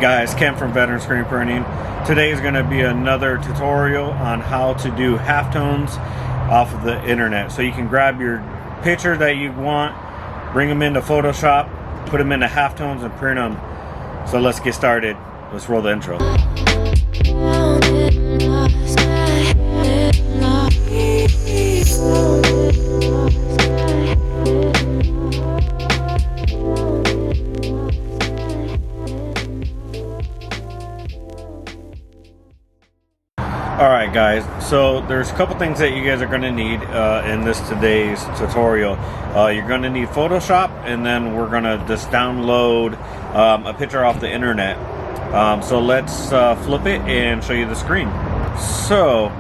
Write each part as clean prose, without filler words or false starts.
Guys, Ken from Veteran Screen Printing. Today is going to be another tutorial on how to do halftones off of the internet. So you can grab your picture that you want, bring them into Photoshop, put them into halftones and print them. So let's get started. Let's roll the intro. Alright guys, so there's a couple things that you guys are going to need in today's tutorial. You're going to need Photoshop, and then we're going to just download a picture off the internet. So let's flip it and show you the screen. So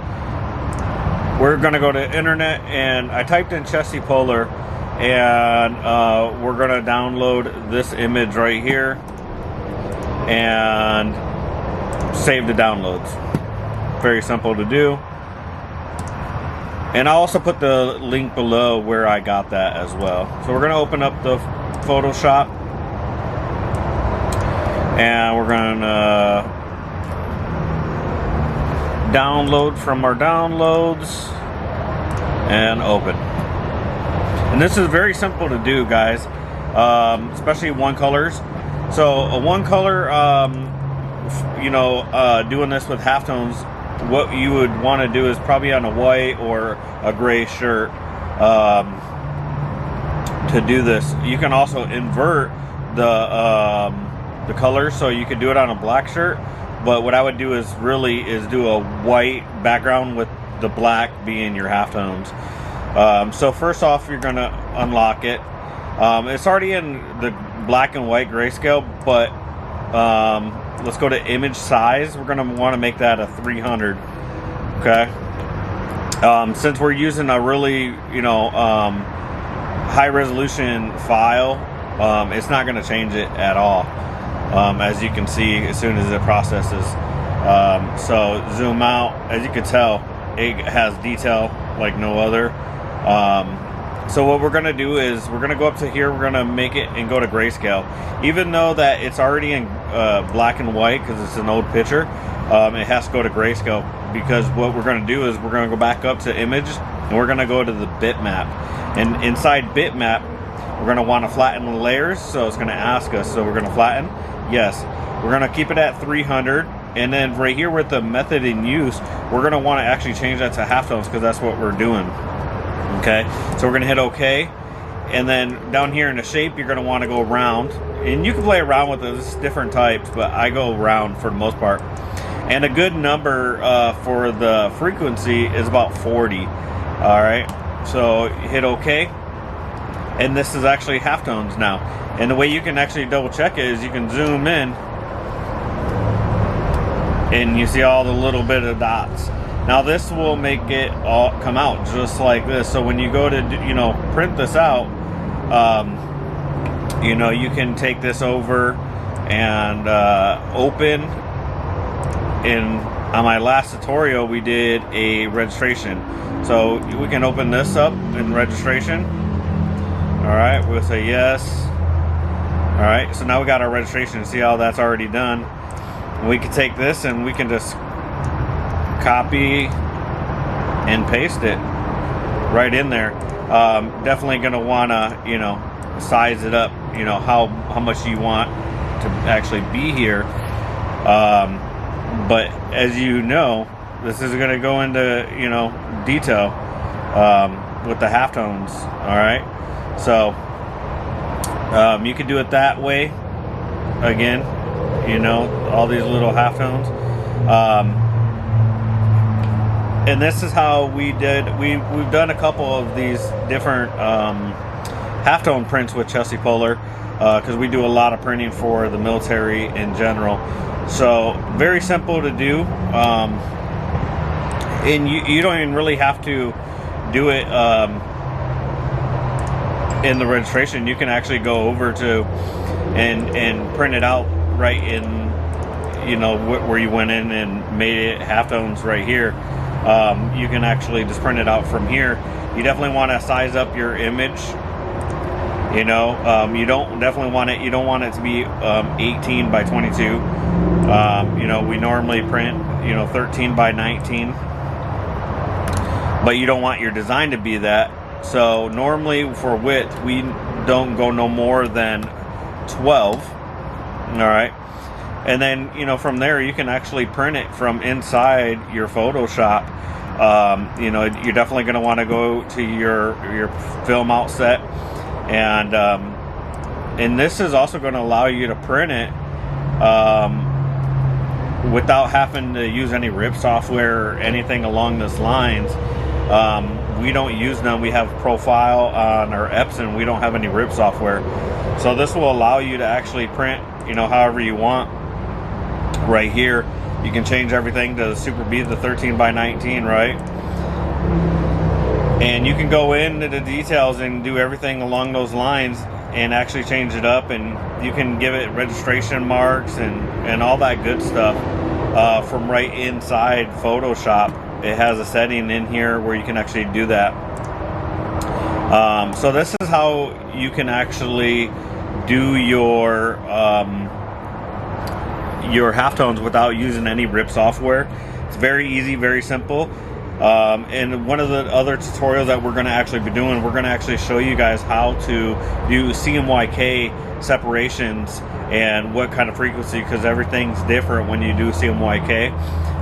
we're going to go to internet, and I typed in Chesty Puller, and we're going to download this image right here and save the downloads. Very simple to do, and I'll also put the link below where I got that as well. So we're going to open up the Photoshop, and we're going to download from our downloads and open. And this is very simple to do, guys, especially one colors. So a one color, doing this with halftones, what you would want to do is probably on a white or a gray shirt to do this. You can also invert the colors, so you could do it on a black shirt, but what I would do is do a white background with the black being your halftones. So first off, you're going to unlock it. It's already in the black and white grayscale, but let's go to image size. We're going to want to make that a 300. Okay. Since we're using a really, high resolution file, it's not going to change it at all. As you can see, as soon as it processes. So zoom out. As you can tell, it has detail like no other. So what we're going to do is we're going to go up to here, we're going to make it and go to grayscale. Even though that it's already in black and white because it's an old picture, it has to go to grayscale, because what we're going to do is we're going to go back up to image, and we're going to go to the bitmap. And inside bitmap, we're going to want to flatten the layers, so it's going to ask us. So we're going to flatten, yes. We're going to keep it at 300, and then right here with the method in use, we're going to want to actually change that to halftones, because that's what we're doing. Okay, so we're going to hit OK, and then down here in the shape, you're going to want to go round, and you can play around with this, different types, but I go round for the most part. And a good number for the frequency is about 40. All right, so hit OK, and this is actually halftones now. And the way you can actually double check it is you can zoom in, and you see all the little bit of dots. Now this will make it all come out just like this. So when you go to print this out, you can take this over and open. On my last tutorial, we did a registration, so we can open this up in registration. All right, we'll say yes. All right, so now we got our registration. See how that's already done. We can take this and we can just copy and paste it right in there. Definitely going to want to size it up, how much you want to actually be here. But as you know, this is going to go into detail with the halftones. All right, so you can do it that way. Again, all these little halftones. And this is how we did. We've done a couple of these different halftone prints with Chesty Puller, because we do a lot of printing for the military in general. So very simple to do, and you don't even really have to do it in the registration. You can actually go over to and print it out right in where you went in and made it halftones right here. You can actually just print it out from here. You definitely want to size up your image You know, you don't definitely want it. You don't want it to be 18 by 22. You know, we normally print, you know, 13 by 19, but you don't want your design to be that. So normally for width, we don't go no more than 12. All right. And then, you know, from there you can actually print it from inside your Photoshop. You know, you're definitely going to want to go to your film outset, and this is also going to allow you to print it without having to use any rip software or anything along those lines. We don't use them. We have Profile on our Epson. We don't have any rip software, so this will allow you to actually print, you know, however you want. Right here you can change everything to Super B the 13 by 19, right? And you can go into the details and do everything along those lines and actually change it up, and you can give it registration marks and all that good stuff from right inside Photoshop. It has a setting in here where you can actually do that. So this is how you can actually do your halftones without using any rip software. It's very easy, very simple. And one of the other tutorials that we're going to actually be doing, we're going to actually show you guys how to do CMYK separations and what kind of frequency, because everything's different when you do CMYK.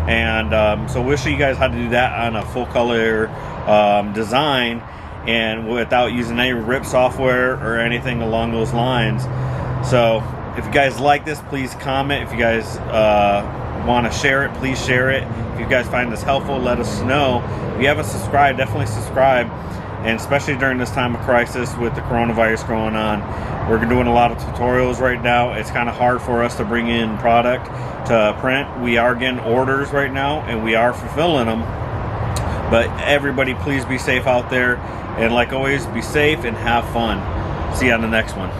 And so we'll show you guys how to do that on a full color design, and without using any rip software or anything along those lines. So if you guys like this, please comment. If you guys want to share it, please share it. If you guys find this helpful, let us know. If you haven't subscribed, definitely subscribe. And especially during this time of crisis with the coronavirus going on, we're doing a lot of tutorials right now. It's kind of hard for us to bring in product to print. We are getting orders right now, and we are fulfilling them. But everybody, please be safe out there. And like always, be safe and have fun. See you on the next one.